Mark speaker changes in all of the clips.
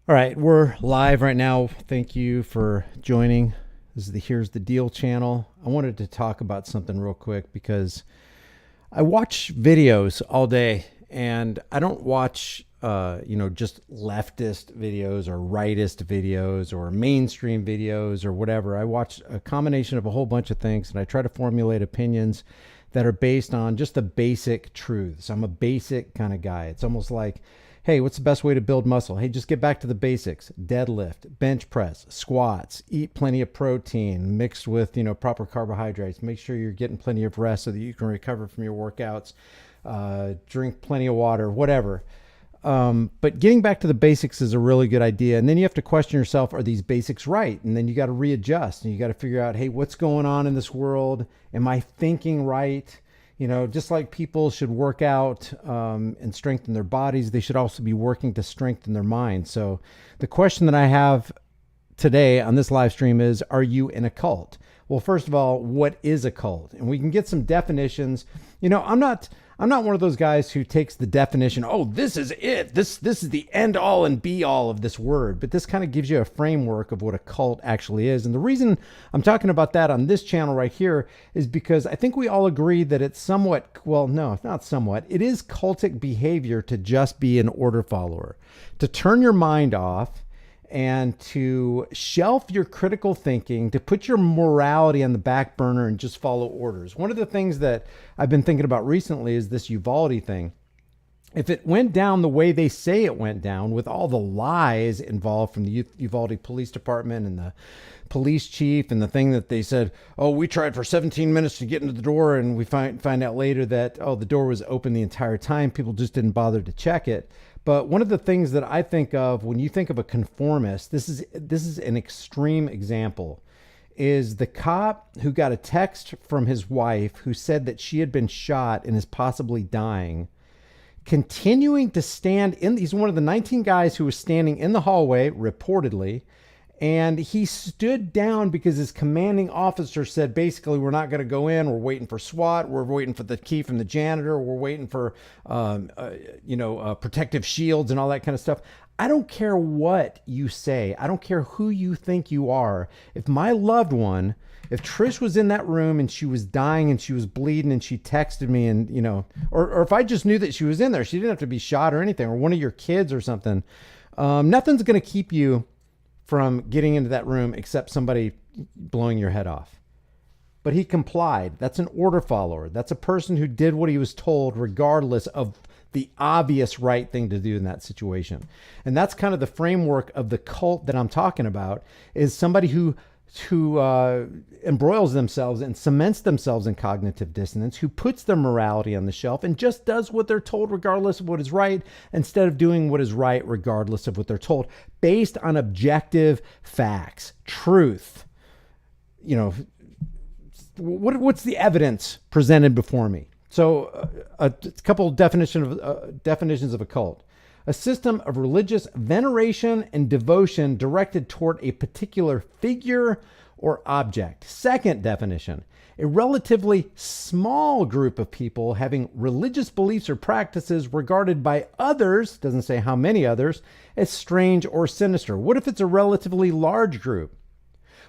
Speaker 1: All right, we're live right now. Thank you for joining. This is the Here's the Deal channel. I wanted to talk about something real quick because I watch videos all day, and I don't watch just leftist videos or rightist videos or mainstream videos or whatever. I watch a combination of a whole bunch of things, and I try to formulate opinions that are based on just the basic truths. I'm a basic kind of guy. It's almost like, hey, what's the best way to build muscle? Hey, just get back to the basics. Deadlift, bench press, squats, eat plenty of protein mixed with, proper carbohydrates. Make sure you're getting plenty of rest so that you can recover from your workouts. Drink plenty of water, whatever. But getting back to the basics is a really good idea. And then you have to question yourself, are these basics right? And then you got to readjust and you got to figure out, hey, what's going on in this world? Am I thinking right? Just like people should work out and strengthen their bodies, they should also be working to strengthen their minds. So the question that I have today on this live stream is, are you in a cult? Well, first of all, what is a cult? And we can get some definitions. I'm not one of those guys who takes the definition, oh, this is it. This is the end all and be all of this word. But this kind of gives you a framework of what a cult actually is. And the reason I'm talking about that on this channel right here is because I think we all agree that it's somewhat, well, no, it's not somewhat. It is cultic behavior to just be an order follower, to turn your mind off and to shelf your critical thinking, to put your morality on the back burner and just follow orders. One of the things that I've been thinking about recently is this Uvalde thing. If it went down the way they say it went down, with all the lies involved from the Uvalde Police Department and the police chief, and the thing that they said, oh, we tried for 17 minutes to get into the door, and we find out later that, oh, the door was open the entire time. People just didn't bother to check it. But one of the things that I think of when you think of a conformist, this is an extreme example, is the cop who got a text from his wife who said that she had been shot and is possibly dying, continuing to stand in. He's one of the 19 guys who was standing in the hallway, reportedly, and he stood down because his commanding officer said, basically, we're not going to go in. We're waiting for SWAT. We're waiting for the key from the janitor. We're waiting for, protective shields and all that kind of stuff. I don't care what you say. I don't care who you think you are. If my loved one, if Trish was in that room and she was dying and she was bleeding and she texted me and, or if I just knew that she was in there, she didn't have to be shot or anything, or one of your kids or something. Nothing's going to keep you from getting into that room except somebody blowing your head off. But he complied. That's an order follower. That's a person who did what he was told regardless of the obvious right thing to do in that situation. And that's kind of the framework of the cult that I'm talking about, is somebody who embroils themselves and cements themselves in cognitive dissonance, who puts their morality on the shelf and just does what they're told regardless of what is right, instead of doing what is right regardless of what they're told, based on objective facts, truth. What's the evidence presented before me? So a couple of definitions of a cult. A system of religious veneration and devotion directed toward a particular figure or object. Second definition, a relatively small group of people having religious beliefs or practices regarded by others, doesn't say how many others, as strange or sinister. What if it's a relatively large group?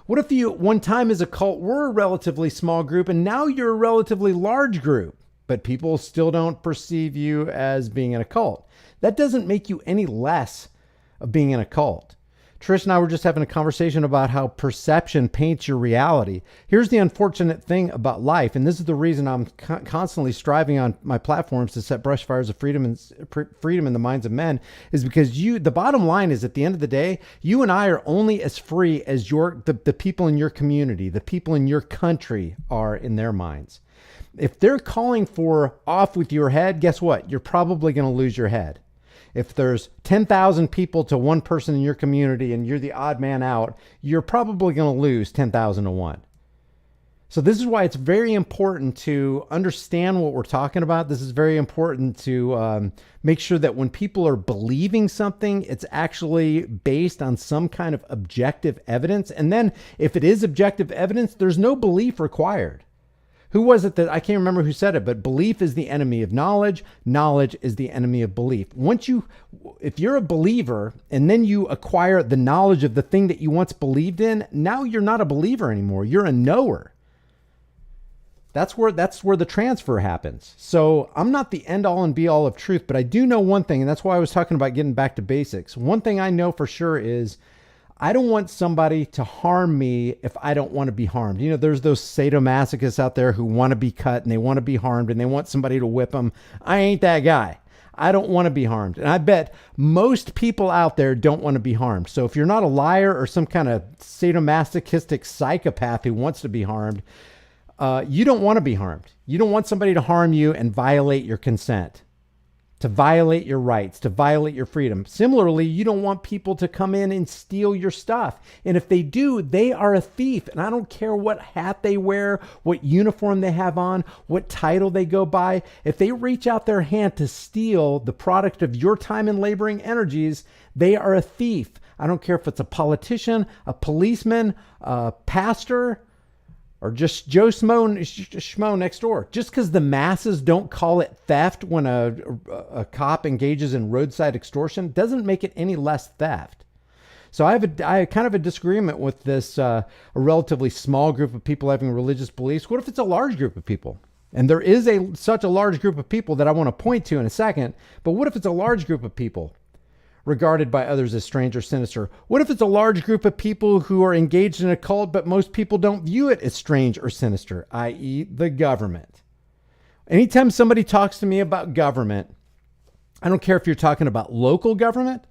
Speaker 1: What if you, one time as a cult, were a relatively small group and now you're a relatively large group, but people still don't perceive you as being in a cult? That doesn't make you any less of being in a cult. Trish and I were just having a conversation about how perception paints your reality. Here's the unfortunate thing about life, and this is the reason I'm constantly striving on my platforms to set brush fires of freedom in the minds of men, is because the bottom line is, at the end of the day, you and I are only as free as the people in your community, the people in your country are in their minds. If they're calling for off with your head, guess what? You're probably going to lose your head. If there's 10,000 people to one person in your community and you're the odd man out, you're probably going to lose 10,000 to 1. So this is why it's very important to understand what we're talking about. This is very important to make sure that when people are believing something, it's actually based on some kind of objective evidence. And then if it is objective evidence, there's no belief required. Who was it that, I can't remember who said it, but belief is the enemy of knowledge. Knowledge is the enemy of belief. If you're a believer and then you acquire the knowledge of the thing that you once believed in, now you're not a believer anymore. You're a knower. That's where the transfer happens. So I'm not the end all and be all of truth, but I do know one thing, and that's why I was talking about getting back to basics. One thing I know for sure is I don't want somebody to harm me if I don't want to be harmed. You know, there's those sadomasochists out there who want to be cut and they want to be harmed and they want somebody to whip them. I ain't that guy. I don't want to be harmed. And I bet most people out there don't want to be harmed. So if you're not a liar or some kind of sadomasochistic psychopath who wants to be harmed, you don't want to be harmed. You don't want somebody to harm you and violate your consent, to violate your rights, to violate your freedom. Similarly, you don't want people to come in and steal your stuff. And if they do, they are a thief. And I don't care what hat they wear, what uniform they have on, what title they go by. If they reach out their hand to steal the product of your time and laboring energies, they are a thief. I don't care if it's a politician, a policeman, a pastor, or just Joe Schmo next door. Just because the masses don't call it theft when a cop engages in roadside extortion doesn't make it any less theft. So I have kind of a disagreement with this, a relatively small group of people having religious beliefs. What if it's a large group of people? And there is such a large group of people that I want to point to in a second. But what if it's a large group of people regarded by others as strange or sinister? What if it's a large group of people who are engaged in a cult, but most people don't view it as strange or sinister, i.e. the government? Anytime somebody talks to me about government, I don't care if you're talking about local government,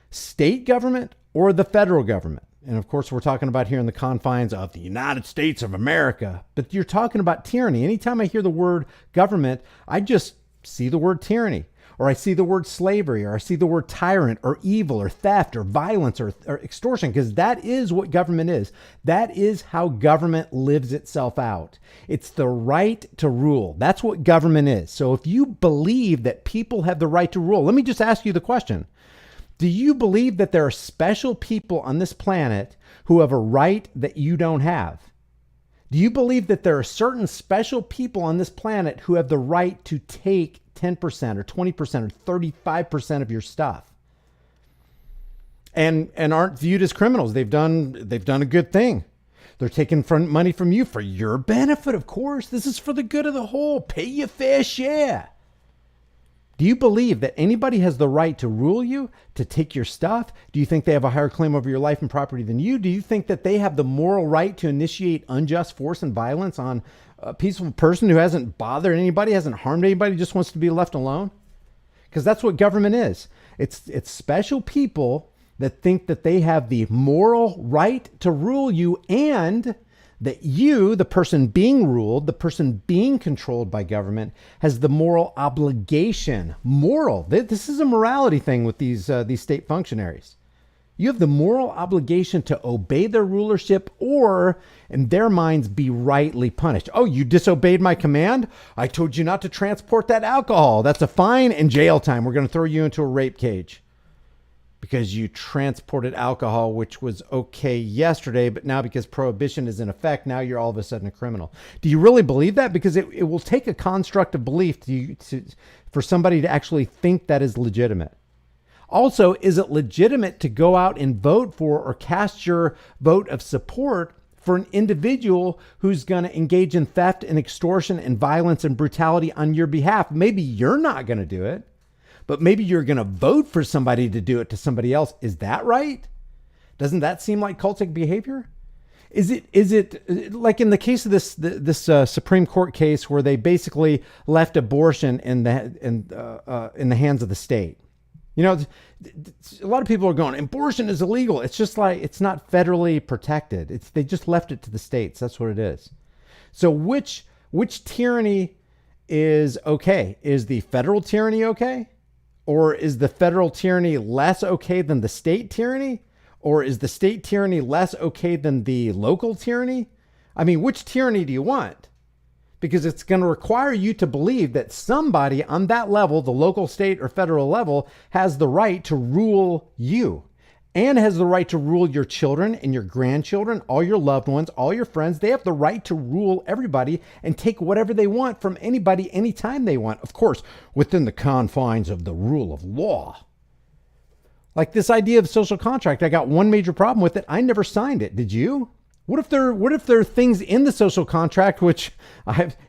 Speaker 1: state government, or the federal government. And of course, we're talking about here in the confines of the United States of America, but you're talking about tyranny. Anytime I hear the word government, I just see the word tyranny. Or I see the word slavery, or I see the word tyrant, or evil, or theft, or violence, or extortion, because that is what government is. That is how government lives itself out. It's the right to rule. That's what government is. So if you believe that people have the right to rule, let me just ask you the question. Do you believe that there are special people on this planet who have a right that you don't have? Do you believe that there are certain special people on this planet who have the right to take 10% or 20% or 35% of your stuff and aren't viewed as criminals? They've done a good thing. They're taking money from you for your benefit, of course. This is for the good of the whole. Pay your fair share. Do you believe that anybody has the right to rule you, to take your stuff? Do you think they have a higher claim over your life and property than you? Do you think that they have the moral right to initiate unjust force and violence on a peaceful person who hasn't bothered anybody, hasn't harmed anybody, just wants to be left alone? Because that's what government is. It's special people that think that they have the moral right to rule you, and that you, the person being ruled, the person being controlled by government, has the moral obligation. This is a morality thing with these state functionaries. You have the moral obligation to obey their rulership, or in their minds be rightly punished. Oh, you disobeyed my command? I told you not to transport that alcohol. That's a fine and jail time. We're going to throw you into a rape cage because you transported alcohol, which was okay yesterday, but now because prohibition is in effect, now you're all of a sudden a criminal. Do you really believe that? Because it will take a construct of belief for somebody to actually think that is legitimate. Also, is it legitimate to go out and vote for or cast your vote of support for an individual who's going to engage in theft and extortion and violence and brutality on your behalf? Maybe you're not going to do it, but maybe you're going to vote for somebody to do it to somebody else. Is that right? Doesn't that seem like cultic behavior? Is it like in the case of this Supreme Court case where they basically left abortion in the hands of the state? You know, a lot of people are going, abortion is illegal. It's just like, it's not federally protected. They just left it to the states. That's what it is. So which tyranny is okay? Is the federal tyranny okay? Or is the federal tyranny less okay than the state tyranny? Or is the state tyranny less okay than the local tyranny? I mean, which tyranny do you want? Because it's going to require you to believe that somebody on that level, the local, state, or federal level, has the right to rule you. and has the right to rule your children and your grandchildren, all your loved ones, all your friends. They have the right to rule everybody and take whatever they want from anybody anytime they want. Of course, within the confines of the rule of law. Like this idea of social contract, I got one major problem with it. I never signed it. Did you? What if there are things in the social contract which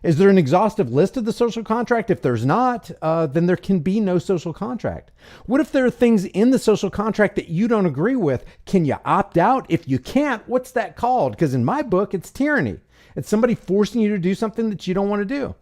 Speaker 1: is there an exhaustive list of the social contract? If there's not, then there can be no social contract. What if there are things in the social contract that you don't agree with? Can you opt out? If you can't, what's that called? Because in my book, it's tyranny. It's somebody forcing you to do something that you don't want to do.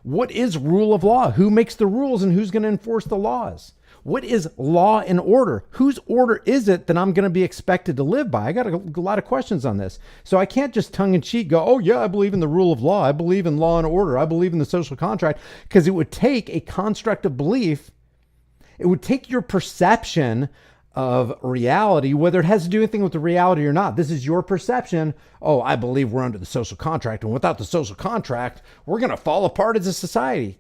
Speaker 1: What is rule of law? Who makes the rules and who's going to enforce the laws? What is law and order? Whose order is it that I'm going to be expected to live by? I got a lot of questions on this. So I can't just tongue in cheek go, oh yeah, I believe in the rule of law. I believe in law and order. I believe in the social contract, because it would take a construct of belief. It would take your perception of reality, whether it has to do anything with the reality or not. This is your perception. Oh, I believe we're under the social contract, and without the social contract, we're going to fall apart as a society.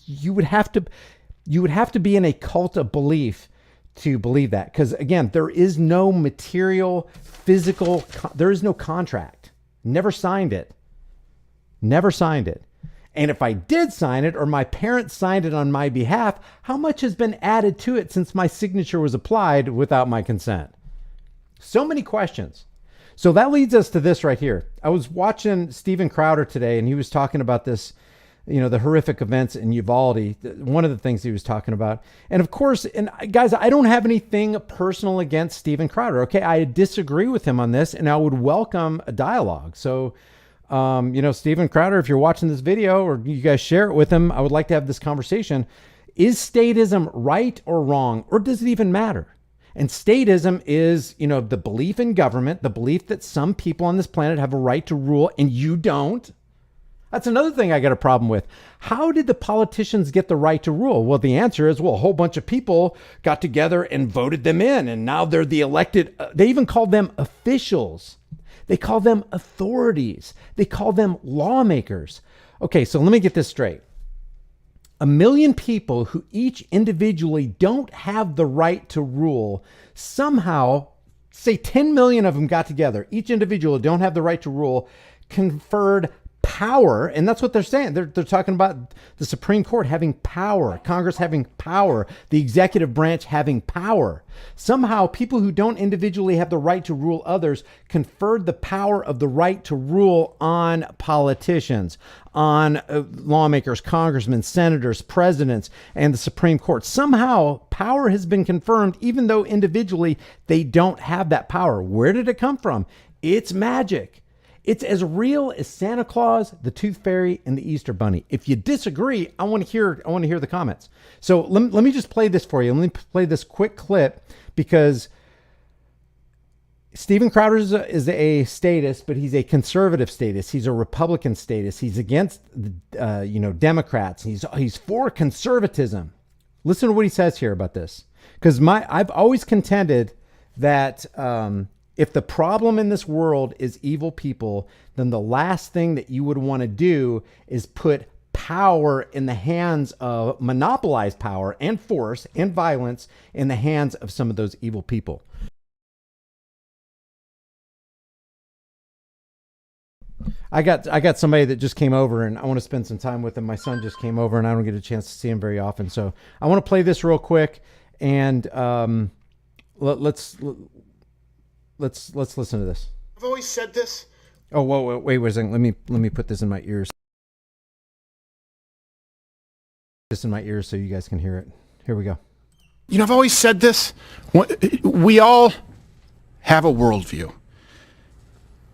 Speaker 1: You would have to be in a cult of belief to believe that. Because again, there is no material, physical, there is no contract. Never signed it. Never signed it. And if I did sign it, or my parents signed it on my behalf, how much has been added to it since my signature was applied without my consent? So many questions. So that leads us to this right here. I was watching Steven Crowder today, and he was talking about this, the horrific events in Uvalde, one of the things he was talking about. And of course, and guys, I don't have anything personal against Steven Crowder. Okay. I disagree with him on this, and I would welcome a dialogue. So, Steven Crowder, if you're watching this video or you guys share it with him, I would like to have this conversation. Is statism right or wrong, or does it even matter? And statism is, the belief in government, the belief that some people on this planet have a right to rule and you don't. That's another thing I got a problem with. How did the politicians get the right to rule? Well, the answer is, a whole bunch of people got together and voted them in, and now they're the elected. They even called them officials. They call them authorities. They call them lawmakers. Okay, so let me get this straight. 1 million people who each individually don't have the right to rule, somehow, say 10 million of them got together, each individual don't have the right to rule, conferred power, and that's what they're saying. They're talking about the Supreme Court having power, Congress having power, the executive branch having power. Somehow, people who don't individually have the right to rule others conferred the power of the right to rule on politicians, on lawmakers, congressmen, senators, presidents, and the Supreme Court. Somehow, power has been confirmed, even though individually they don't have that power. Where did it come from? It's magic. It's as real as Santa Claus, the Tooth Fairy, and the Easter Bunny. If you disagree, I want to hear the comments. So let me just play this for you. Let me play this quick clip, because Steven Crowder is a statist, but he's a conservative statist. He's a Republican statist. He's against the Democrats. He's for conservatism. Listen to what he says here about this, because I've always contended that if the problem in this world is evil people, then the last thing that you would want to do is put power in the hands of, monopolize power and force and violence in the hands of some of those evil people. I got somebody that just came over, and I want to spend some time with him. My son just came over, and I don't get a chance to see him very often. So I want to play this real quick, and let's listen to this.
Speaker 2: I've always said this.
Speaker 1: Oh, whoa, wait a second. Let me put this in my ears. This in my ears so you guys can hear it. Here we go.
Speaker 2: I've always said this. We all have a worldview.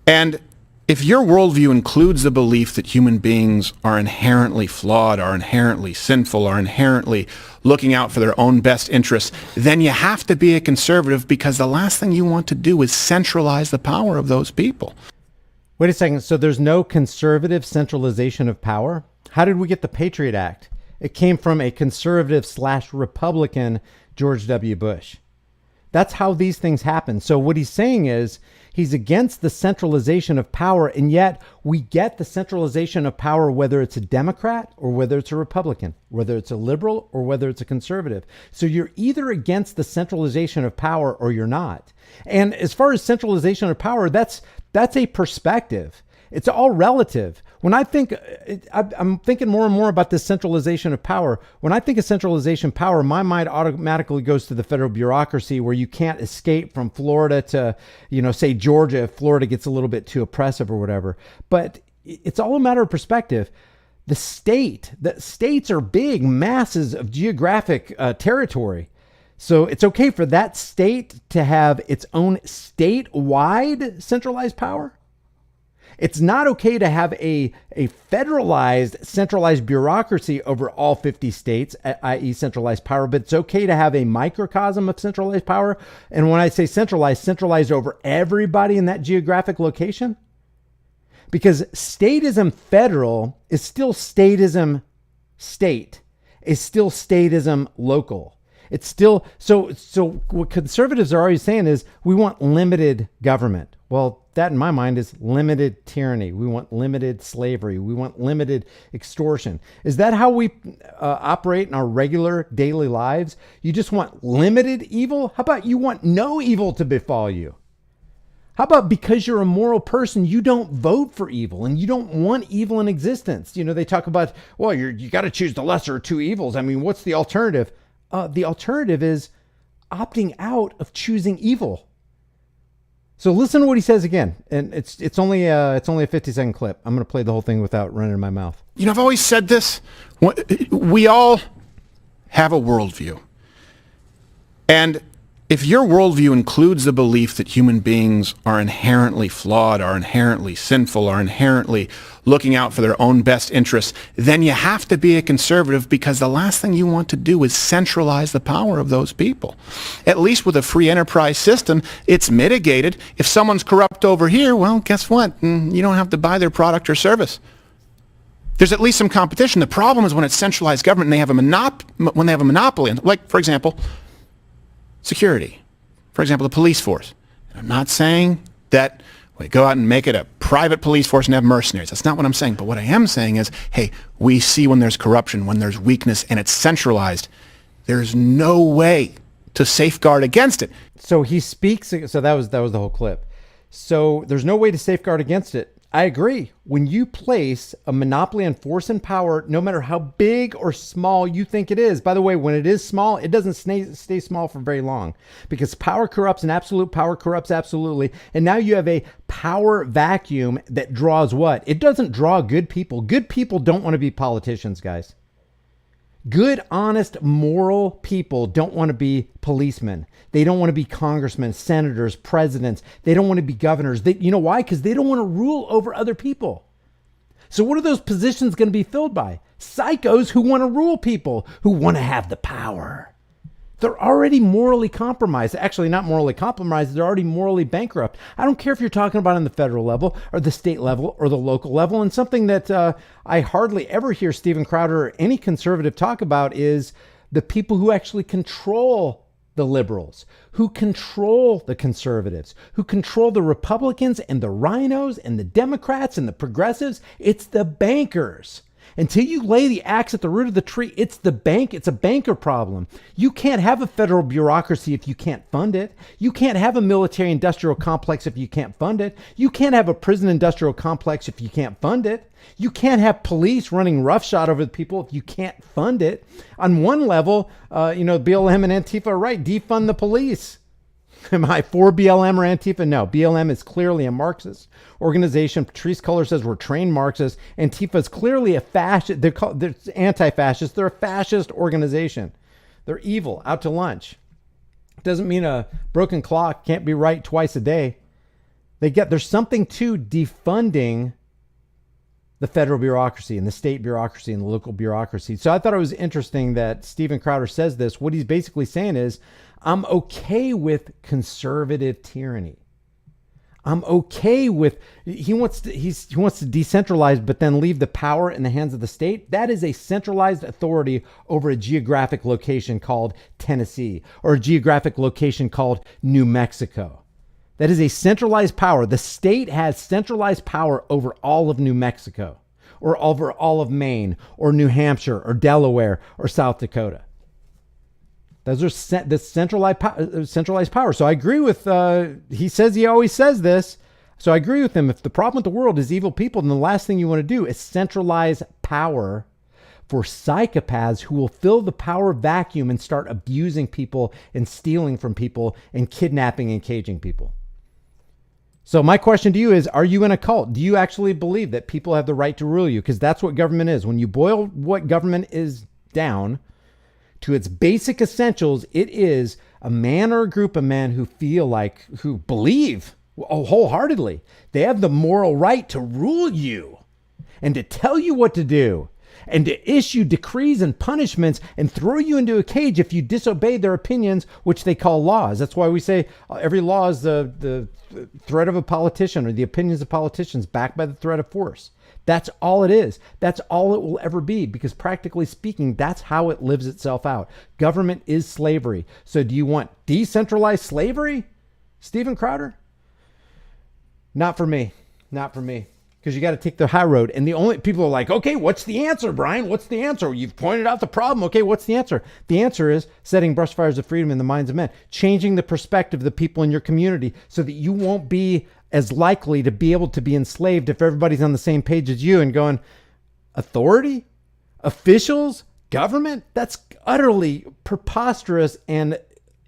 Speaker 2: And if your worldview includes the belief that human beings are inherently flawed, are inherently sinful, are inherently looking out for their own best interests, then you have to be a conservative, because the last thing you want to do is centralize the power of those people.
Speaker 1: Wait a second. So there's no conservative centralization of power? How did we get the Patriot Act? It came from a conservative/Republican George W. Bush. That's how these things happen. So what he's saying is, He's against the centralization of power. And yet we get the centralization of power, whether it's a Democrat or whether it's a Republican, whether it's a liberal or whether it's a conservative. So you're either against the centralization of power or you're not. And as far as centralization of power, that's a perspective. It's all relative. When I think, I'm thinking more and more about this centralization of power. When I think of centralization of power, my mind automatically goes to the federal bureaucracy, where you can't escape from Florida to, say Georgia, if Florida gets a little bit too oppressive or whatever. But it's all a matter of perspective. The states are big masses of geographic territory. So it's okay for that state to have its own statewide centralized power. It's not okay to have a federalized, centralized bureaucracy over all 50 states, i.e. centralized power, but it's okay to have a microcosm of centralized power. And when I say centralized over everybody in that geographic location, because statism federal is still statism state, is still statism local. It's still, so what conservatives are always saying is we want limited government. Well, that in my mind is limited tyranny. We want limited slavery. We want limited extortion. Is that how we operate in our regular daily lives? You just want limited evil? How about you want no evil to befall you? How about because you're a moral person, you don't vote for evil and you don't want evil in existence? They talk about, well, you got to choose the lesser of two evils. I mean, what's the alternative? The alternative is opting out of choosing evil. So listen to what he says again, and it's only a 50-second clip. I'm going to play the whole thing without running my mouth.
Speaker 2: I've always said this. We all have a worldview. And if your worldview includes the belief that human beings are inherently flawed, are inherently sinful, are inherently looking out for their own best interests, then you have to be a conservative, because the last thing you want to do is centralize the power of those people. At least with a free enterprise system, it's mitigated. If someone's corrupt over here, well, guess what? You don't have to buy their product or service. There's at least some competition. The problem is when it's centralized government and they have a monopoly, like, for example, security. For example, the police force. I'm not saying that we go out and make it a private police force and have mercenaries. That's not what I'm saying. But what I am saying is, hey, we see when there's corruption, when there's weakness, and it's centralized. There's no way to safeguard against it.
Speaker 1: So he speaks. So that was the whole clip. So there's no way to safeguard against it. I agree. When you place a monopoly on force and power, no matter how big or small you think it is, by the way, when it is small, it doesn't stay small for very long, because power corrupts and absolute power corrupts absolutely. And now you have a power vacuum that draws what? It doesn't draw good people. Good people don't want to be politicians, guys. Good, honest, moral people don't want to be policemen. They don't want to be congressmen, senators, presidents. They don't want to be governors. You know why? Because they don't want to rule over other people. So what are those positions going to be filled by? Psychos who want to rule people, who want to have the power. They're already morally compromised. Actually, not morally compromised. They're already morally bankrupt. I don't care if you're talking about on the federal level or the state level or the local level. And something that I hardly ever hear Steven Crowder or any conservative talk about is the people who actually control the liberals, who control the conservatives, who control the Republicans and the rhinos and the Democrats and the progressives. It's the bankers. Until you lay the axe at the root of the tree, it's the bank. It's a banker problem. You can't have a federal bureaucracy if you can't fund it. You can't have a military industrial complex if you can't fund it. You can't have a prison industrial complex if you can't fund it. You can't have police running roughshod over the people if you can't fund it. On one level, BLM and Antifa are right. Defund the police. Am I for BLM or Antifa? No. BLM is clearly a Marxist organization. Patrice Cullors says we're trained Marxists. Antifa is clearly a fascist. They're anti-fascist. They're a fascist organization. They're evil, out to lunch. Doesn't mean a broken clock can't be right twice a day. There's something to defunding the federal bureaucracy and the state bureaucracy and the local bureaucracy. So I thought it was interesting that Steven Crowder says this. What he's basically saying is, I'm okay with conservative tyranny. I'm okay with, he wants to decentralize, but then leave the power in the hands of the state. That is a centralized authority over a geographic location called Tennessee or a geographic location called New Mexico. That is a centralized power. The state has centralized power over all of New Mexico, or over all of Maine, or New Hampshire, or Delaware, or South Dakota. Those are the centralized power. So I agree with, he always says this. So I agree with him. If the problem with the world is evil people, then the last thing you want to do is centralize power for psychopaths who will fill the power vacuum and start abusing people and stealing from people and kidnapping and caging people. So my question to you is, are you in a cult? Do you actually believe that people have the right to rule you? Because that's what government is. When you boil what government is down to its basic essentials, it is a man or a group of men who believe wholeheartedly they have the moral right to rule you and to tell you what to do and to issue decrees and punishments and throw you into a cage if you disobey their opinions, which they call laws. That's why we say every law is the threat of a politician, or the opinions of politicians backed by the threat of force. That's all it is. That's all it will ever be, because practically speaking, that's how it lives itself out. Government is slavery. So do you want decentralized slavery, Steven Crowder? Not for me. Not for me. Because you got to take the high road. And the only people are like, okay, what's the answer, Brian? What's the answer? You've pointed out the problem. Okay, what's the answer? The answer is setting brush fires of freedom in the minds of men, changing the perspective of the people in your community so that you won't be as likely to be able to be enslaved if everybody's on the same page as you and going, authority, officials, government, that's utterly preposterous and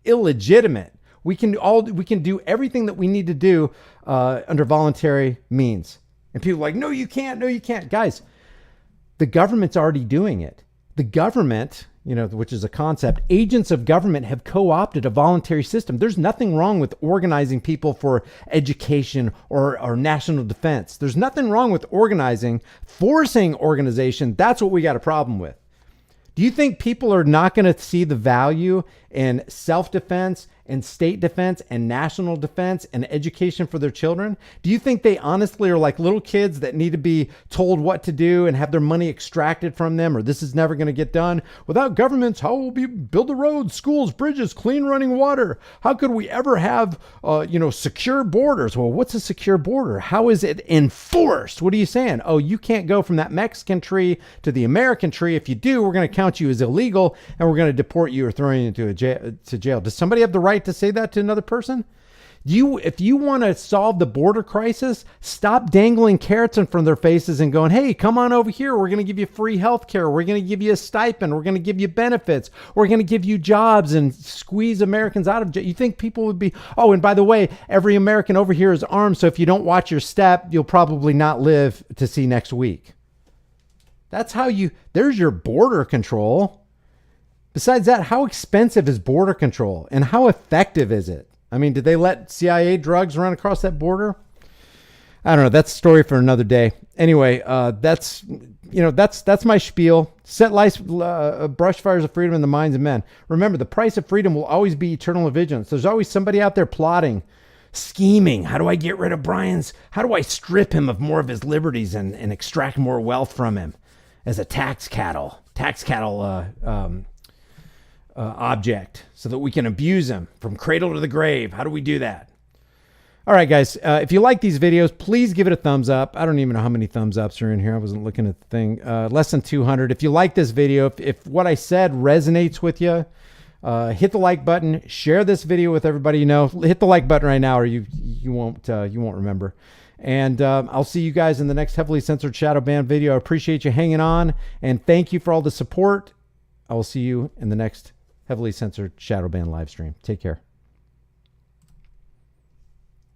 Speaker 1: illegitimate. We can do everything that we need to do under voluntary means. And people are like, no, you can't. No, you can't. Guys, the government's already doing it. The government, which is a concept, agents of government have co-opted a voluntary system. There's nothing wrong with organizing people for education or national defense. There's nothing wrong with forcing organization. That's what we got a problem with. Do you think people are not going to see the value in self-defense and state defense and national defense and education for their children? Do you think they honestly are like little kids that need to be told what to do and have their money extracted from them, or this is never going to get done? Without governments, how will we build the roads, schools, bridges, clean running water? How could we ever have, secure borders? Well, what's a secure border? How is it enforced? What are you saying? Oh, you can't go from that Mexican tree to the American tree. If you do, we're going to count you as illegal and we're going to deport you or throw you into jail. Does somebody have the right to say that to another person? If you want to solve the border crisis, stop dangling carrots in front of their faces and going, hey, come on over here. We're going to give you free health care. We're going to give you a stipend. We're going to give you benefits. We're going to give you jobs and squeeze Americans out of jail. You think people would be, oh, and by the way, every American over here is armed. So if you don't watch your step, you'll probably not live to see next week. That's there's your border control. Besides that, how expensive is border control and how effective is it? I mean, did they let CIA drugs run across that border? I don't know. That's a story for another day. Anyway, that's my spiel. Set brush fires of freedom in the minds of men. Remember, the price of freedom will always be eternal vigilance. There's always somebody out there plotting, scheming. How do I get rid of Brian's? How do I strip him of more of his liberties and extract more wealth from him as a tax cattle object so that we can abuse him from cradle to the grave? How do we do that? All right, guys, if you like these videos, please give it a thumbs up. I don't even know how many thumbs ups are in here. I wasn't looking at the thing. Less than 200. If you like this video, if what I said resonates with you, hit the like button, share this video with everybody you know. Hit the like button right now or you won't remember. And I'll see you guys in the next heavily censored shadow ban video. I appreciate you hanging on, and thank you for all the support. I will see you in the next heavily censored shadow ban live stream. Take care.